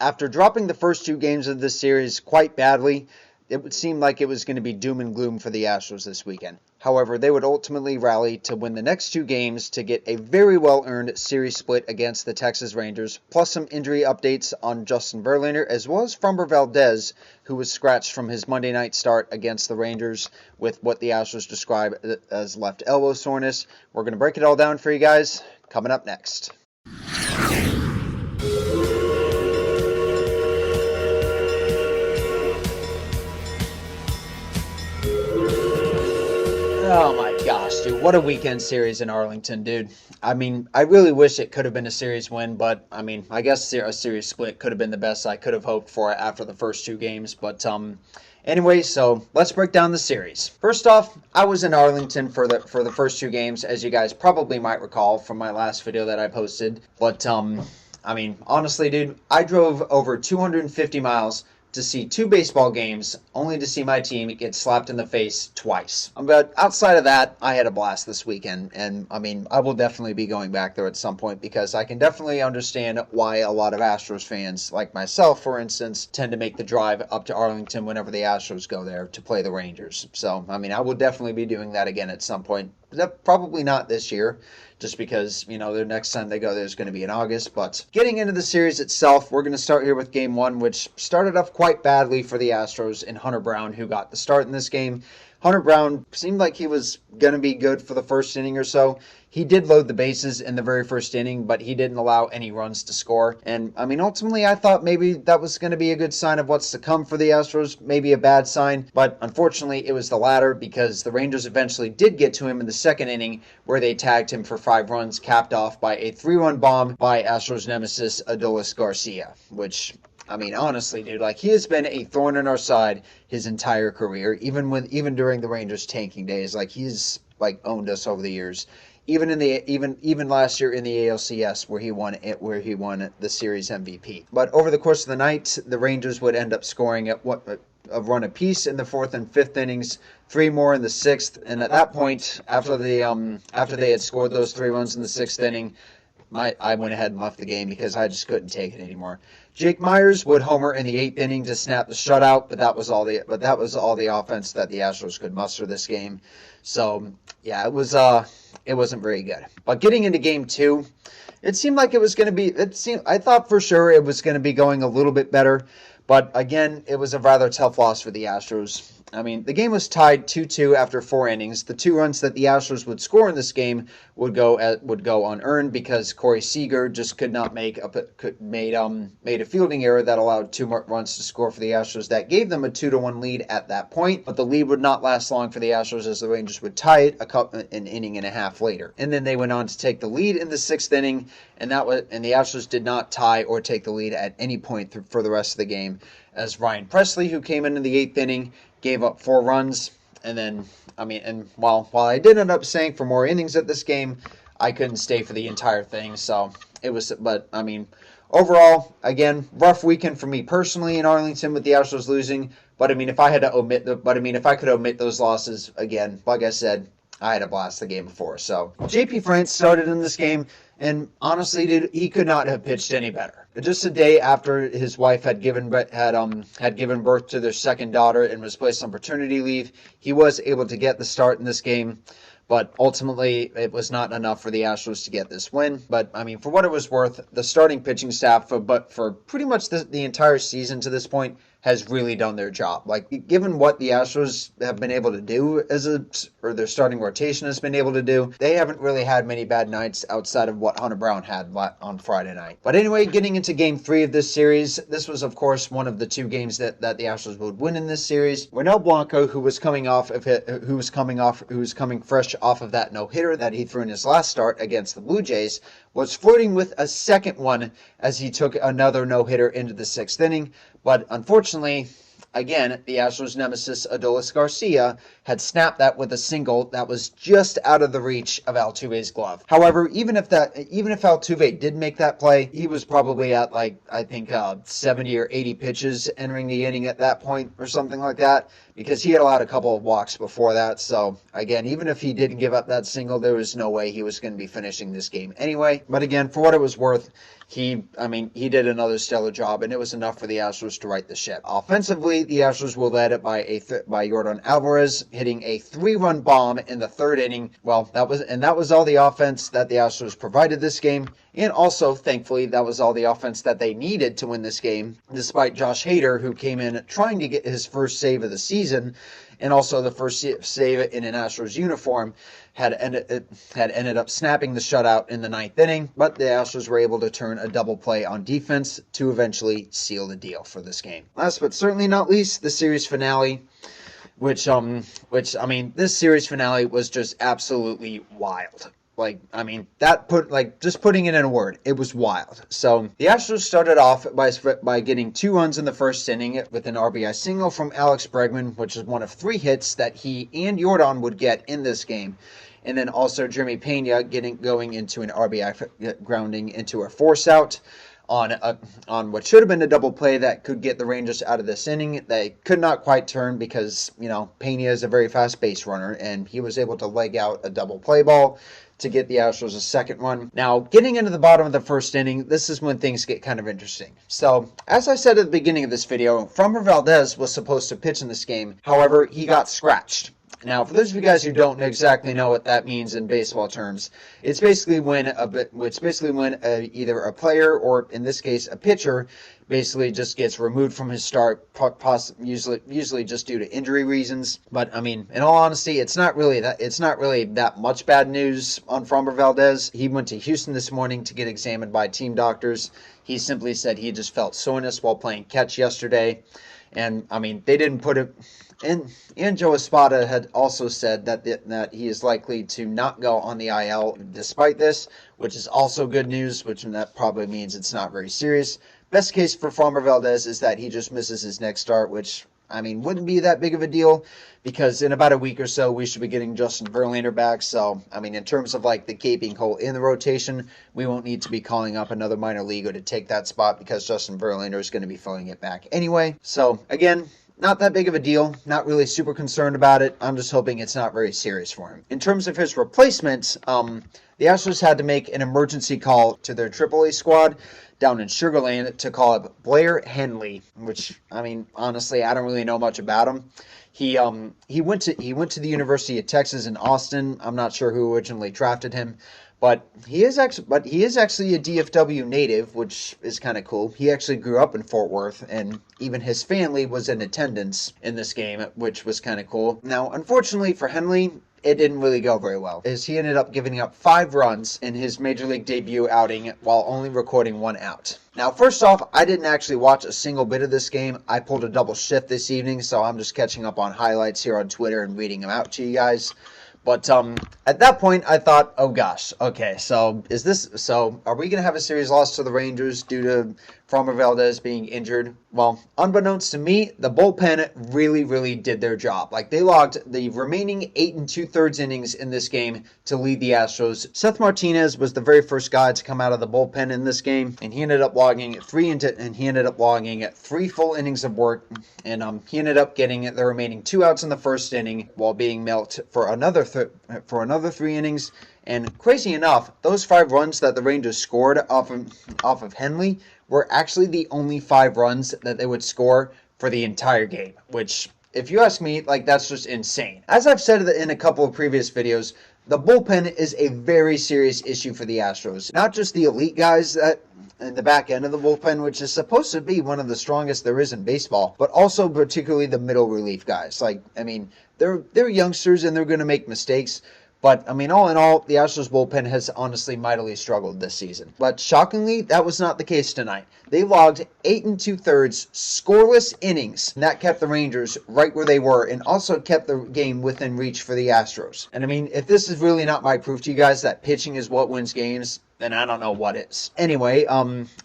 After dropping the first two games of this series quite badly, it would seem like it was going to be doom and gloom for the Astros this weekend. However, they would ultimately rally to win the next two games to get a very well-earned series split against the Texas Rangers, plus some injury updates on Justin Verlander, as well as Framber Valdez, who was scratched from his Monday night start against the Rangers with what the Astros describe as left elbow soreness. We're going to break it all down for you guys, coming up next. Oh my gosh, dude. What a weekend series in Arlington, dude. I mean, I really wish it could have been a series win, but I mean, I guess a series split could have been the best I could have hoped for after the first two games. But anyway, so let's break down the series. First off, I was in Arlington for the first two games, as you guys probably might recall from my last video that I posted. But I mean, honestly, dude, I drove over 250 miles to see two baseball games, only to see my team get slapped in the face twice. But outside of that, I had a blast this weekend, and I mean, I will definitely be going back there at some point because I can definitely understand why a lot of Astros fans, like myself, for instance, tend to make the drive up to Arlington whenever the Astros go there to play the Rangers. So, I mean, I will definitely be doing that again at some point. Probably not this year, just because, you know, the next time they go there is going to be in August. But getting into the series itself, we're going to start here with Game 1, which started off quite badly for the Astros and Hunter Brown, who got the start in this game. Hunter Brown seemed like he was going to be good for the first inning or so. He did load the bases in the very first inning, but he didn't allow any runs to score. And, I mean, ultimately, I thought maybe that was going to be a good sign of what's to come for the Astros, maybe a bad sign. But, unfortunately, it was the latter because the Rangers eventually did get to him in the second inning where they tagged him for 5 runs, capped off by a 3-run bomb by Astros nemesis Adolis Garcia, which, I mean, honestly, dude, like, he has been a thorn in our side his entire career, even during the Rangers tanking days. Like, he's, like, owned us over the years. Even last year in the ALCS where he won the series MVP. But over the course of the night, the Rangers would end up scoring a run apiece in the fourth and fifth innings, 3 more in the sixth, and at that point, after they had scored those 3 runs in the sixth inning, I went ahead and left the game because I just couldn't take it anymore. Jake Myers would homer in the 8th inning to snap the shutout, but that was all the offense that the Astros could muster this game. So yeah, it wasn't very good. But getting into Game 2, it seemed like it was going to be. I thought for sure it was going to be going a little bit better, but again, it was a rather tough loss for the Astros. I mean, the game was tied 2-2 after 4 innings. The 2 runs that the Astros would score in this game would go unearned because Corey Seager just could not made a fielding error that allowed 2 more runs to score for the Astros. That gave them a 2-1 lead at that point, but the lead would not last long for the Astros as the Rangers would tie it an inning and a half later. And then they went on to take the lead in the 6th inning, and the Astros did not tie or take the lead at any point for the rest of the game, as Ryan Presley, who came in the 8th inning, gave up 4 runs, and then, I mean, and while I did end up staying for more innings at this game, I couldn't stay for the entire thing, so it was, but, I mean, overall, again, rough weekend for me personally in Arlington with the Astros losing, but, I mean, if I could omit those losses, again, like I said, I had a blast the game before, so. JP France started in this game, and honestly, dude, he could not have pitched any better. Just a day after his wife had given birth to their second daughter and was placed on paternity leave, he was able to get the start in this game. But ultimately, it was not enough for the Astros to get this win. But, I mean, for what it was worth, the starting pitching staff for pretty much the entire season to this point has really done their job. Like, given what the Astros have been able to do or their starting rotation has been able to do, they haven't really had many bad nights outside of what Hunter Brown had on Friday night. But anyway, getting into Game 3 of this series, this was, of course, one of the 2 games that the Astros would win in this series. Ronel Blanco, who was coming fresh off of that no-hitter that he threw in his last start against the Blue Jays, was flirting with a second one as he took another no-hitter into the 6th inning. But unfortunately, again, the Astros nemesis Adolis Garcia had snapped that with a single that was just out of the reach of Altuve's glove. However, even if Altuve did make that play, he was probably at 70 or 80 pitches entering the inning at that point or something like that, because he had allowed a couple of walks before that. So again, even if he didn't give up that single, there was no way he was going to be finishing this game anyway. But again, for what it was worth, he did another stellar job, and it was enough for the Astros to right the ship. Offensively, the Astros were led by Yordan Alvarez hitting a 3-run bomb in the third inning. Well, that was all the offense that the Astros provided this game, and also, thankfully, that was all the offense that they needed to win this game, despite Josh Hader, who came in trying to get his first save of the season, and also the first save in an Astros uniform, had ended up snapping the shutout in the ninth inning, but the Astros were able to turn a double play on defense to eventually seal the deal for this game. Last but certainly not least, the series finale, which this series finale was just absolutely wild. Just putting it in a word, it was wild. So the Astros started off by getting 2 runs in the first inning with an RBI single from Alex Bregman, which is one of 3 hits that he and Yordan would get in this game. And then also Jeremy Pena going into an RBI grounding into a force out on what should have been a double play that could get the Rangers out of this inning. They could not quite turn because, Pena is a very fast base runner, and he was able to leg out a double play ball to get the Astros a second one. Now, getting into the bottom of the first inning, this is when things get kind of interesting. So, as I said at the beginning of this video, Framber Valdez was supposed to pitch in this game. However, he got scratched. Now, for those of you guys who don't exactly know what that means in baseball terms, it's basically when either a player or, in this case, a pitcher, basically just gets removed from his start, usually just due to injury reasons. But in all honesty, it's not really that much bad news on Framber Valdez. He went to Houston this morning to get examined by team doctors. He simply said he just felt soreness while playing catch yesterday, and they didn't put it. And Joe Espada had also said that he is likely to not go on the IL despite this, which is also good news, that probably means it's not very serious. Best case for Framber Valdez is that he just misses his next start, which, wouldn't be that big of a deal because in about a week or so, we should be getting Justin Verlander back. So, in terms of the gaping hole in the rotation, we won't need to be calling up another minor leaguer to take that spot because Justin Verlander is going to be filling it back anyway. So, again, not that big of a deal. Not really super concerned about it. I'm just hoping it's not very serious for him. In terms of his replacements, the Astros had to make an emergency call to their AAA squad down in Sugar Land to call up Blair Henley, which, honestly, I don't really know much about him. He went to the University of Texas in Austin. I'm not sure who originally drafted him. But he is actually a DFW native, which is kind of cool. He actually grew up in Fort Worth, and even his family was in attendance in this game, which was kind of cool. Now, unfortunately for Henley, it didn't really go very well, as he ended up giving up 5 runs in his major league debut outing while only recording 1 out. Now, first off, I didn't actually watch a single bit of this game. I pulled a double shift this evening, so I'm just catching up on highlights here on Twitter and reading them out to you guys. But at that point, I thought, oh gosh, okay, so are we going to have a series loss to the Rangers due to Framber Valdez being injured? Well, unbeknownst to me, the bullpen really did their job. They logged the remaining 8 2/3 innings in this game to lead the Astros. Seth Martinez was the very first guy to come out of the bullpen in this game, and he ended up logging 3 full innings of work, and he ended up getting the remaining 2 outs in the first inning while being milked for another 3 innings. And crazy enough, those 5 runs that the Rangers scored off of Henley were actually the only 5 runs that they would score for the entire game, which, if you ask me, that's just insane. As I've said in a couple of previous videos, the bullpen is a very serious issue for the Astros. Not just the elite guys that in the back end of the bullpen, which is supposed to be one of the strongest there is in baseball, but also particularly the middle relief guys. They're youngsters and they're going to make mistakes. But, all in all, the Astros bullpen has honestly mightily struggled this season. But shockingly, that was not the case tonight. They logged 8 2/3 scoreless innings. And that kept the Rangers right where they were and also kept the game within reach for the Astros. And if this is really not my proof to you guys that pitching is what wins games, then I don't know what is. Anyway,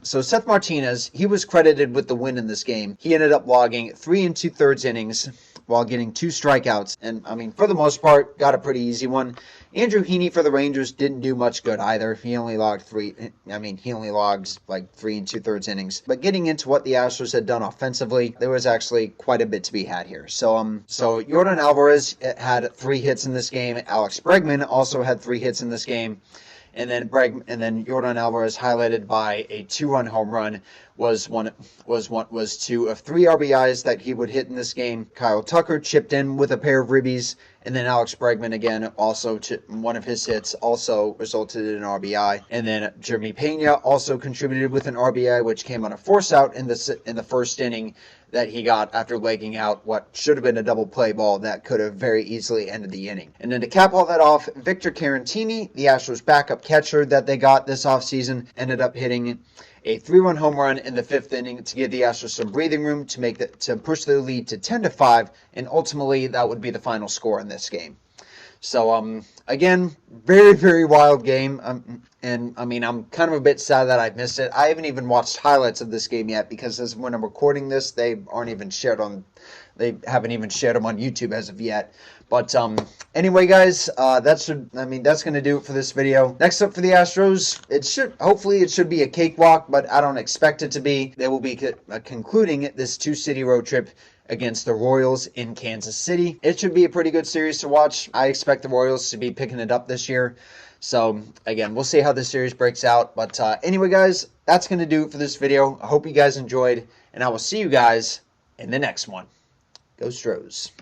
so Seth Martinez, he was credited with the win in this game. He ended up logging 3 2/3 innings while getting 2 strikeouts. And, for the most part, got a pretty easy one. Andrew Heaney for the Rangers didn't do much good either. He only logged 3 2/3 innings. But getting into what the Astros had done offensively, there was actually quite a bit to be had here. So Yordan Alvarez had 3 hits in this game. Alex Bregman also had 3 hits in this game. and then Yordan Alvarez, highlighted by a 2-run home run, was two of 3 RBIs that he would hit in this game. Kyle Tucker chipped in with a pair of ribbies, and then Alex Bregman again, also one of his hits also resulted in an RBI. And then Jeremy Pena also contributed with an RBI, which came on a force out in the first inning that he got after legging out what should have been a double play ball that could have very easily ended the inning. And then to cap all that off, Victor Caratini, the Astros backup catcher that they got this offseason, ended up hitting a 3-run home run in the 5th inning to give the Astros some breathing room to push their lead to 10-5, and ultimately that would be the final score in this game. So, again, very, very wild game. And, I mean, I'm kind of a bit sad that I missed it. I haven't even watched highlights of this game yet because as when I'm recording this, they haven't even shared them on YouTube as of yet. But, anyway, guys, that's going to do it for this video. Next up for the Astros, hopefully it should be a cakewalk, but I don't expect it to be. They will be concluding this 2-city road trip against the Royals in Kansas City. It should be a pretty good series to watch. I expect the Royals to be picking it up this year. So, again, we'll see how this series breaks out. But anyway, guys, that's going to do it for this video. I hope you guys enjoyed, and I will see you guys in the next one. Go Stros.